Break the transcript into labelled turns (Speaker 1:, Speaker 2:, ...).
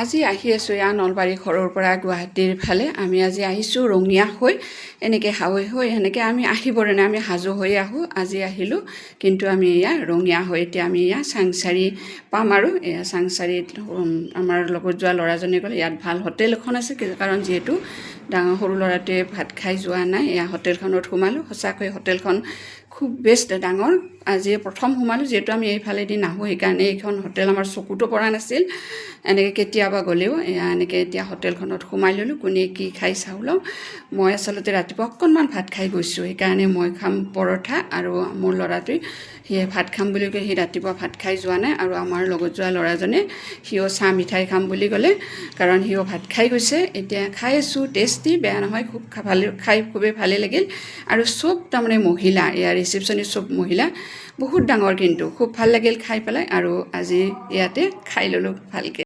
Speaker 1: আজি আহি আছোঁ ইয়াৰ নলবাৰী ঘৰৰ পৰা গুৱাহাটীৰ ফালে আমি আজি আহিছোঁ ৰঙিয়া হৈ এনেকৈ হাৱৈ হৈ এনেকৈ আমি আহিবৰে নাই আমি হাজো হৈ আহোঁ আজি আহিলোঁ কিন্তু আমি ইয়াৰ ৰঙিয়া হৈ এতিয়া আমি ইয়াৰ চাংচাৰি পাম আৰু এয়া চাংচাৰিত আমাৰ লগত যোৱা ল'ৰাজনে ক'লে ইয়াত ভাল হোটেল এখন আছে কাৰণ যিহেতু ডাঙৰ সৰু ল'ৰাটোৱে ভাত খাই যোৱা নাই এয়া হোটেলখনত সোমালোঁ সঁচাকৈ হোটেলখন খুব বেষ্ট ডাঙৰ আজি প্ৰথম সোমালোঁ যিহেতু আমি এইফালেদি নাহোঁ সেইকাৰণে এইখন হোটেল আমাৰ চকুতো পৰা নাছিল এনেকৈ কেতিয়াবা গ'লেও এয়া এনেকৈ এতিয়া হোটেলখনত সোমাই ল'লোঁ কোনে কি খাই চাওঁ লওঁ মই আচলতে ৰাতিপুৱা অকণমান ভাত খাই গৈছোঁ সেইকাৰণে মই খাম পৰঠা আৰু মোৰ ল'ৰাটোৱে সিয়ে ভাত খাম বুলি কৈ সি ৰাতিপুৱা ভাত খাই যোৱা নাই আৰু আমাৰ লগত যোৱা ল'ৰাজনে সিও চাহ মিঠাই খাম বুলি ক'লে কাৰণ সিও ভাত খাই গৈছে এতিয়া খাই আছোঁ টেষ্টি বেয়া নহয় খুব ভালে খাই খুবেই ভালেই লাগিল আৰু চব তাৰমানে মহিলা ইয়াৰ ৰিচিপশ্যনিষ্ট চব মহিলা বহুত ডাঙৰ কিন্তু খুব ভাল লাগিল খাই পেলাই আৰু আজি ইয়াতে খাই ল'লোঁ ভালকৈ